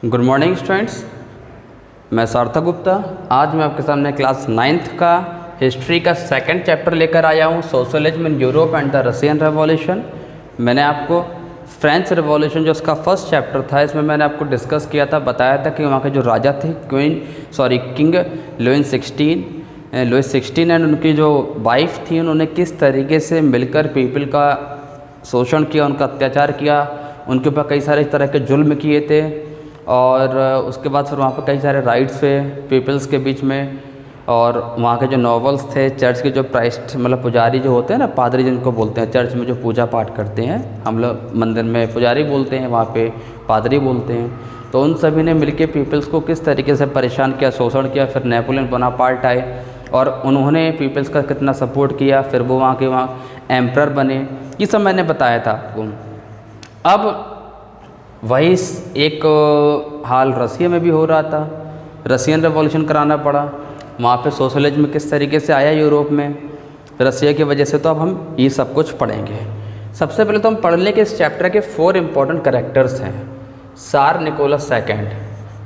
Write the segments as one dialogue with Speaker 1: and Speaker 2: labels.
Speaker 1: Good morning students, मैं सार्थक गुप्ता। आज मैं आपके सामने क्लास 9th का हिस्ट्री का सेकंड चैप्टर लेकर आया हूँ, socialism in Europe and the Russian revolution. मैंने आपको फ्रेंच रेवोल्यूशन जो उसका फर्स्ट चैप्टर था, इसमें मैंने आपको डिस्कस किया था, बताया था कि वहाँ के जो राजा थे किंग लुइस 16 एंड उनकी जो वाइफ थी, उन्होंने किस तरीके से मिलकर पीपल का शोषण किया, उनका अत्याचार किया, उनके ऊपर कई सारे तरह के जुल्म किए थे। और उसके बाद फिर वहाँ पर कई सारे राइट्स थे पीपल्स के बीच में। और वहाँ के जो नॉवेल्स थे, चर्च के जो प्राइस्ट मतलब पुजारी जो होते हैं ना, पादरी जिनको बोलते हैं, चर्च में जो पूजा पाठ करते हैं, हम लोग मंदिर में पुजारी बोलते हैं, वहाँ पे पादरी बोलते हैं। तो उन सभी ने मिलके पीपल्स को किस तरीके से परेशान किया, शोषण किया। फिर नेपोलियन बोनापार्ट आए और उन्होंने पीपल्स का कितना सपोर्ट किया, फिर वो वहाँ एम्परर बने। ये सब मैंने बताया था आपको। अब वही एक हाल रसिया में भी हो रहा था, रसियन रेवोल्यूशन कराना पड़ा। वहाँ पे सोशलिज्म किस तरीके से आया यूरोप में रसिया की वजह से। तो अब हम ये सब कुछ पढ़ेंगे। सबसे पहले तो हम पढ़ लें कि इस चैप्टर के 4 इम्पॉर्टेंट कैरेक्टर्स हैं। सार निकोलस सेकंड,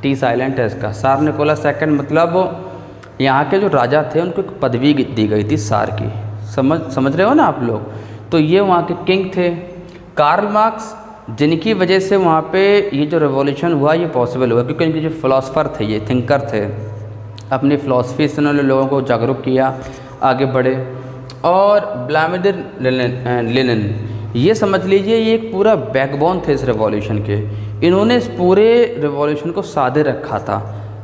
Speaker 1: टी साइलेंट है इसका। सार निकोलस सेकंड मतलब यहाँ के जो राजा थे उनको एक पदवी दी गई थी सार की। समझ रहे हो ना आप लोग। तो ये वहाँ के किंग थे। कार्ल मार्क्स, जिनकी वजह से वहाँ पे ये जो रेवोल्यूशन हुआ ये पॉसिबल हुआ, क्योंकि इनके जो फिलोसफर थे, ये थिंकर थे, अपनी फ़िलासफ़ी से उन्होंने लोगों को जागरूक किया, आगे बढ़े। और व्लादिमीर लेनिन, ये समझ लीजिए ये एक पूरा बैकबोन थे इस रेवोल्यूशन के। इन्होंने इस पूरे रेवोल्यूशन को साधे रखा था,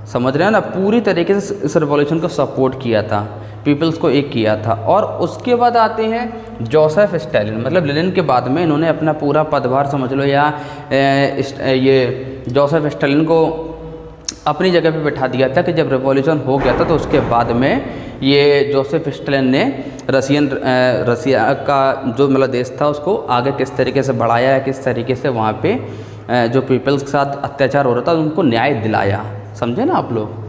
Speaker 1: समझ रहे हैं ना, पूरी तरीके से इस रेवोल्यूशन को सपोर्ट किया था, पीपल्स को एक किया था। और उसके बाद आते हैं जोसेफ स्टालिन, मतलब लेनिन के बाद में इन्होंने अपना पूरा पदभार समझ लो, या ये जोसेफ स्टालिन को अपनी जगह पे बैठा दिया था कि जब रेवोल्यूशन हो गया था तो उसके बाद में ये जोसेफ स्टालिन ने रसिया का जो मतलब देश था उसको आगे किस तरीके से बढ़ाया है, किस तरीके से वहाँ पे जो पीपल्स के साथ अत्याचार हो रहा था उनको न्याय दिलाया। समझे ना आप लोग।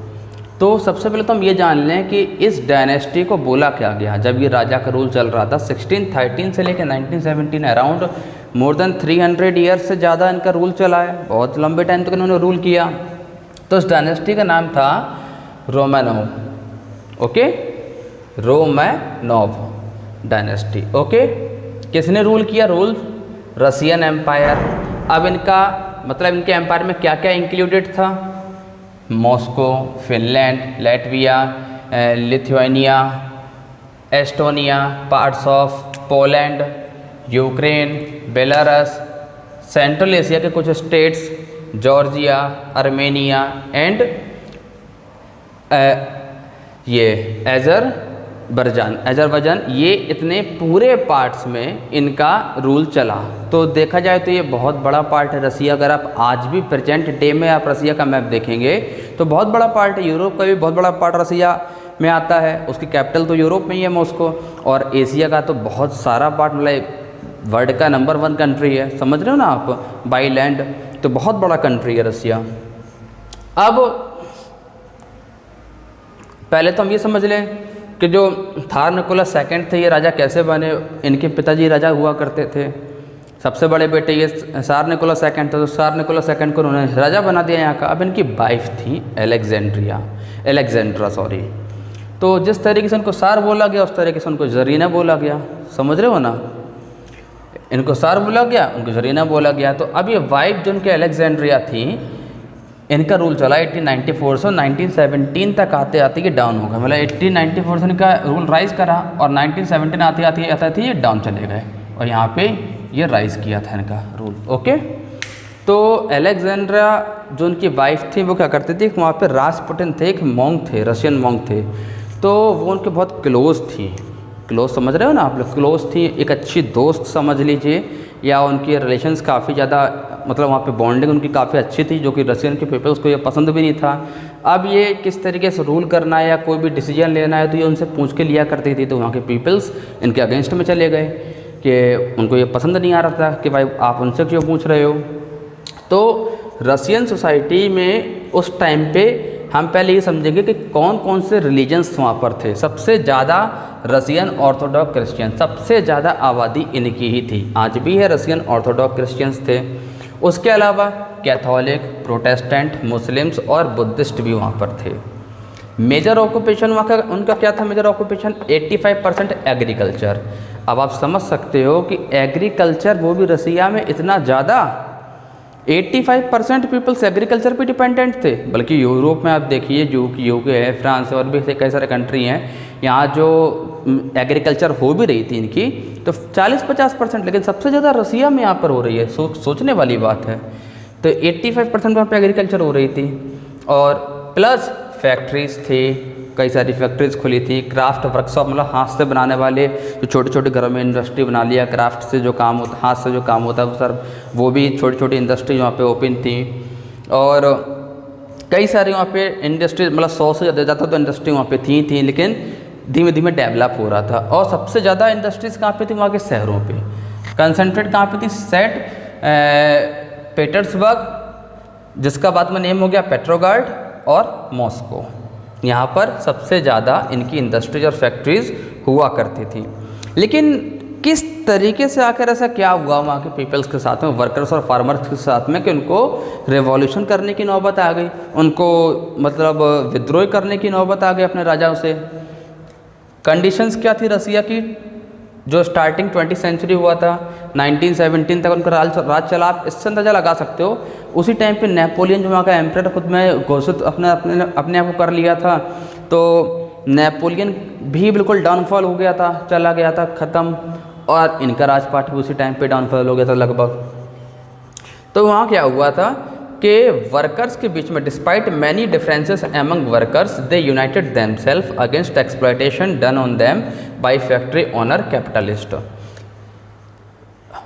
Speaker 1: तो सबसे पहले तो हम ये जान लें कि इस डायनेस्टी को बोला क्या गया जब ये राजा का रूल चल रहा था 1613 से लेकर 1917, अराउंड मोर देन 300 ईयर्स से ज़्यादा इनका रूल चला है। बहुत लंबे टाइम तक इन्होंने रूल किया। तो इस डायनेस्टी का नाम था Romanov. Okay, Romanov dynasty. Okay, किसने रूल किया? Rule Russian empire. अब इनका मतलब इनके एम्पायर में क्या क्या इंक्लूडेड था? Moscow, Finland, Latvia, Lithuania, Estonia, parts of Poland, Ukraine, Belarus, central Asia के कुछ स्टेट्स, जॉर्जिया, आर्मेनिया एंड ये अजरबैजान, ये इतने पूरे पार्ट्स में इनका रूल चला। तो देखा जाए तो ये बहुत बड़ा पार्ट है रसिया। अगर आप आज भी प्रेजेंट डे में आप रसिया का मैप देखेंगे तो बहुत बड़ा पार्ट है। यूरोप का भी बहुत बड़ा पार्ट रसिया में आता है। उसकी कैपिटल तो यूरोप में ही है, मॉस्को। और एशिया का तो बहुत सारा पार्ट, मतलब वर्ल्ड का नंबर 1 कंट्री है। समझ रहे हो ना आप, बाई लैंड तो बहुत बड़ा कंट्री है रसिया। अब पहले तो हम ये समझ लें कि जो थार निकोलस सेकंड थे ये राजा कैसे बने। इनके पिताजी राजा हुआ करते थे। सबसे बड़े बेटे ये सार निकोलस सेकंड थे, तो सार निकोलस सेकंड को उन्होंने राजा बना दिया यहाँ का। अब इनकी वाइफ थी एलेक्जेंड्रा। तो जिस तरीके से उनको सार बोला गया उस तरीके से उनको जरीना बोला गया। समझ रहे हो ना, इनको सार बोला गया, उनको जरीना बोला गया। तो अब ये वाइफ जो उनके एलेक्जेंड्रिया थी, इनका रूल चला 1894 से 1917 तक आते आते ये डाउन हो गया। मतलब 1894 से इनका रूल राइज करा और 1917 आते आते ये डाउन चले गए। और यहाँ पे ये राइज किया था इनका रूल। ओके, तो एलेक्जेंड्रा जो उनकी वाइफ थी वो क्या करती थी, वहाँ पे रासपुटिन थे, एक मॉन्क थे, रशियन मॉन्क थे। तो वो उनके बहुत क्लोज थी। क्लोज समझ रहे हो ना आप लोग, क्लोज थी, एक अच्छी दोस्त समझ लीजिए, या उनके रिलेशंस काफ़ी ज़्यादा, मतलब वहाँ पे बॉन्डिंग उनकी काफ़ी अच्छी थी, जो कि रशियन के पीपल्स को ये पसंद भी नहीं था। अब ये किस तरीके से रूल करना है या कोई भी डिसीजन लेना है तो ये उनसे पूछ के लिया करती थी। तो वहाँ के पीपल्स इनके अगेंस्ट में चले गए कि उनको ये पसंद नहीं आ रहा था कि भाई आप उनसे क्यों पूछ रहे हो। तो रशियन सोसाइटी में उस टाइम पे हम पहले ये समझेंगे कि कौन कौन से रिलीजन्स वहाँ पर थे। सबसे ज़्यादा रशियन ऑर्थोडॉक्स क्रिश्चियन, सबसे ज़्यादा आबादी इनकी ही थी। आज भी है, रशियन ऑर्थोडॉक्स क्रिश्चियंस थे। उसके अलावा कैथोलिक, प्रोटेस्टेंट, मुस्लिम्स और बुद्धिस्ट भी वहाँ पर थे। मेजर ऑक्यूपेशन वहाँ का उनका क्या था? Major occupation 85% agriculture. अब आप समझ सकते हो कि एग्रीकल्चर वो भी रसिया में इतना ज़्यादा, 85% पीपल्स एग्रीकल्चर पे डिपेंडेंट थे। बल्कि यूरोप में आप देखिए, यूके है, फ्रांस है और भी ऐसे कई सारे कंट्री हैं, यहाँ जो एग्रीकल्चर हो भी रही थी इनकी तो 40-50%, लेकिन सबसे ज़्यादा रसिया में यहाँ पर हो रही है। सोचने वाली बात है। तो 85% वहाँ पर एग्रीकल्चर हो रही थी और प्लस फैक्ट्रीज थी, कई सारी फैक्ट्रीज खुली थी। क्राफ्ट वर्कशॉप मतलब हाथ से बनाने वाले जो छोटे छोटे घरों में इंडस्ट्री बना लिया, क्राफ्ट से जो काम होता, हाथ से जो काम होता है वो सर वो भी छोटी छोटी इंडस्ट्री वहाँ पे ओपन थी। और कई सारी वहाँ पे इंडस्ट्री मतलब 100 से ज़्यादा तो इंडस्ट्री वहाँ पे थी, लेकिन धीमे धीमे डेवलप हो रहा था। और सबसे ज़्यादा इंडस्ट्रीज़ कहाँ पे थी? वहाँ के शहरों पे। कंसनट्रेट कहाँ पे थी? सेंट पीटर्सबर्ग, जिसका बाद में नेम हो गया पेट्रोग्राड, और मॉस्को। यहाँ पर सबसे ज़्यादा इनकी इंडस्ट्रीज और फैक्ट्रीज हुआ करती थी। लेकिन किस तरीके से आकर ऐसा क्या हुआ वहाँ के पीपल्स के साथ में, वर्कर्स और फार्मर्स के साथ में, कि उनको रेवोल्यूशन करने की नौबत आ गई, उनको मतलब विद्रोह करने की नौबत आ गई अपने राजाओं से। कंडीशंस क्या थी रसिया की? जो स्टार्टिंग 20वीं सेंचुरी हुआ था, 1917 तक उनका राज चला। आप इससे अंदाजा लगा सकते हो उसी टाइम पे नेपोलियन जो वहाँ का एम्परर खुद में घोषित अपने आप को कर लिया था, तो नेपोलियन भी बिल्कुल डाउनफॉल हो गया था, चला गया था, ख़त्म। और इनका राजपाट भी उसी टाइम पे डाउनफॉल हो गया था लगभग। तो वहाँ क्या हुआ था कि वर्कर्स के बीच में despite many differences among workers they united themselves against exploitation done on them by factory owner capitalist.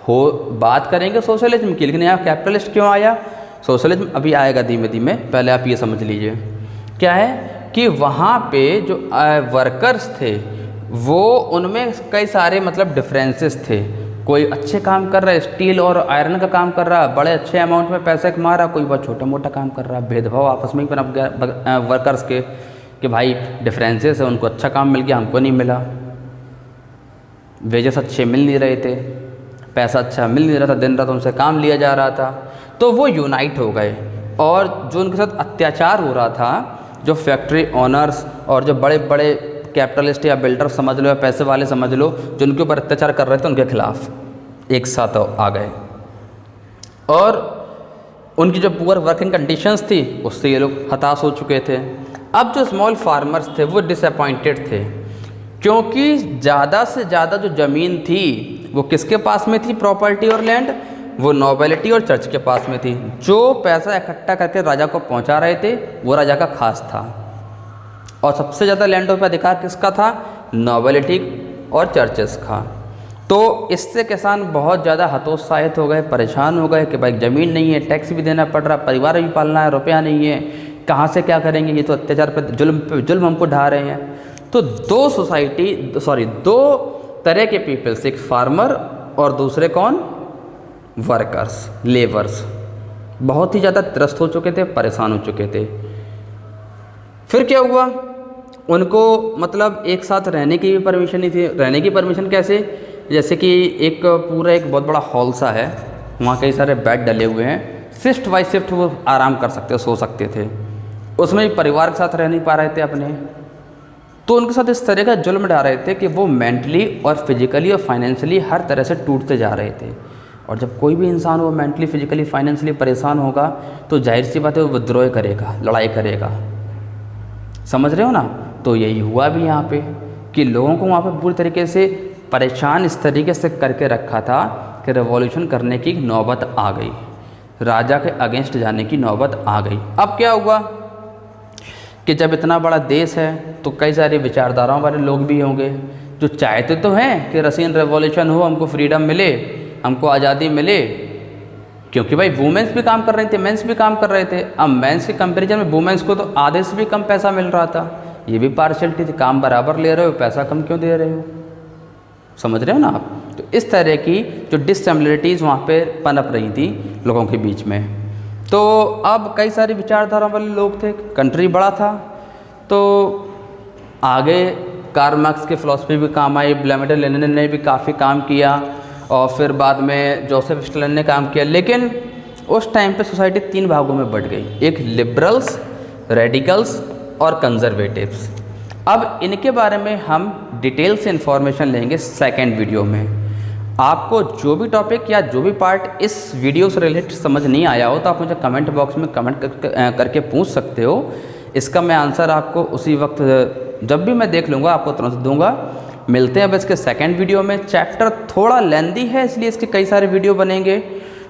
Speaker 1: हो बात करेंगे सोशलिज्म की, लेकिन यहाँ कैपिटलिस्ट क्यों आया? सोशलिज्म अभी आएगा धीमे धीमे, पहले आप ये समझ लीजिए क्या है कि वहाँ पे जो वर्कर्स थे वो उनमें कई सारे मतलब डिफरेंसेस थे। कोई अच्छे काम कर रहा है, स्टील और आयरन का काम कर रहा है, बड़े अच्छे अमाउंट में पैसे कमा रहा है, कोई बहुत छोटा मोटा काम कर रहा है। भेदभाव आपस में ही पनप गया वर्कर्स के कि भाई डिफरेंसेस है, उनको अच्छा काम मिल गया, हमको नहीं मिला, वेजेस अच्छे मिल नहीं रहे थे, पैसा अच्छा मिल नहीं रहा था, दिन रात उनसे काम लिया जा रहा था। तो वो यूनाइट हो गए और जो उनके साथ अत्याचार हो रहा था, जो फैक्ट्री ओनर्स और जो बड़े बड़े कैपिटलिस्ट या बिल्डर समझ लो या पैसे वाले समझ लो, जो उनके ऊपर अत्याचार कर रहे थे, उनके खिलाफ एक साथ आ गए। और उनकी जो पुअर वर्किंग कंडीशंस थी उससे ये लोग हताश हो चुके थे। अब जो स्मॉल फार्मर्स थे वो डिसअपॉइंटेड थे, क्योंकि ज़्यादा से ज़्यादा जो ज़मीन थी वो किसके पास में थी? प्रॉपर्टी और लैंड, वो नोबेलिटी और चर्च के पास में थी। जो पैसा इकट्ठा करके राजा को पहुंचा रहे थे वो राजा का खास था। और सबसे ज़्यादा लैंडों पर अधिकार किसका था? नोबेलिटी और चर्चेस का। तो इससे किसान बहुत ज़्यादा हतोत्साहित हो गए, परेशान हो गए कि भाई ज़मीन नहीं है, टैक्स भी देना पड़ रहा, परिवार भी पालना है, रुपया नहीं है, कहाँ से क्या करेंगे, ये तो अत्याचार पे जुल्म हमको ढा रहे हैं। तो दो तरह के पीपल्स, एक फार्मर और दूसरे कौन? वर्कर्स, लेबर्स, बहुत ही ज़्यादा त्रस्त हो चुके थे, परेशान हो चुके थे। फिर क्या हुआ? उनको मतलब एक साथ रहने की भी परमिशन नहीं थी। रहने की परमिशन कैसे? जैसे कि एक बहुत बड़ा हॉल सा है, वहाँ कई सारे बेड डले हुए हैं, शिफ्ट बाई शिफ्ट वो आराम कर सकते, सो सकते थे। उसमें भी परिवार के साथ रह नहीं पा रहे थे अपने, तो उनके साथ इस तरह का जुल्म डाल रहे थे कि वो मेंटली और फिजिकली और फाइनेंशियली हर तरह से टूटते जा रहे थे। और जब कोई भी इंसान वो मेंटली, फिजिकली, फाइनेंशियली परेशान होगा तो जाहिर सी बात है वो विद्रोह करेगा, लड़ाई करेगा। समझ रहे हो ना? तो यही हुआ भी यहाँ पे कि लोगों को वहाँ पे पूरी तरीके से परेशान इस तरीके से करके रखा था कि रेवोल्यूशन करने की नौबत आ गई, राजा के अगेंस्ट जाने की नौबत आ गई। अब क्या हुआ कि जब इतना बड़ा देश है तो कई सारी विचारधाराओं वाले लोग भी होंगे जो चाहते तो हैं कि रशियन रेवोल्यूशन हो, हमको फ्रीडम मिले, हमको आज़ादी मिले, क्योंकि भाई वुमेंस भी काम कर रहे थे, मेंस भी काम कर रहे थे। अब मेंस के कंपैरिजन में वुमेंस को तो आधे से भी कम पैसा मिल रहा था। ये भी पार्शियलिटी थी, काम बराबर ले रहे हो, पैसा कम क्यों दे रहे हो? समझ रहे हो ना आप? तो इस तरह की जो डिससिमिलरिटीज़ वहाँ पे पनप रही थी लोगों के बीच में। तो अब कई सारी विचारधारा वाले लोग थे, कंट्री बड़ा था, तो आगे कार्ल मार्क्स की फ़िलॉसफी भी काम आई, व्लादिमीर लेनिन ने भी काफ़ी काम किया, और फिर बाद में जोसेफ स्टालिन ने काम किया। लेकिन उस टाइम पे सोसाइटी 3 भागों में बट गई, एक लिबरल्स, रेडिकल्स और कंजर्वेटिव्स। अब इनके बारे में हम डिटेल से इन्फॉर्मेशन लेंगे सेकेंड वीडियो में। आपको जो भी टॉपिक या जो भी पार्ट इस वीडियो से रिलेटेड समझ नहीं आया हो तो आप मुझे कमेंट बॉक्स में कमेंट करके पूछ सकते हो। इसका मैं आंसर आपको उसी वक्त जब भी मैं देख लूँगा आपको तुरंत दूंगा। मिलते हैं अब इसके सेकेंड वीडियो में। चैप्टर थोड़ा लेंदी है इसलिए इसके कई सारे वीडियो बनेंगे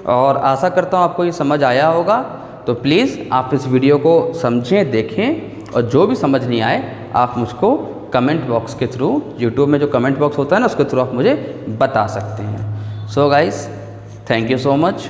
Speaker 1: और आशा करता हूँ आपको ये समझ आया होगा। तो प्लीज़ आप इस वीडियो को समझें, देखें और जो भी समझ नहीं आए आप मुझको कमेंट बॉक्स के थ्रू, यूट्यूब में जो कमेंट बॉक्स होता है ना उसके थ्रू आप मुझे बता सकते हैं। So guys, thank you so much.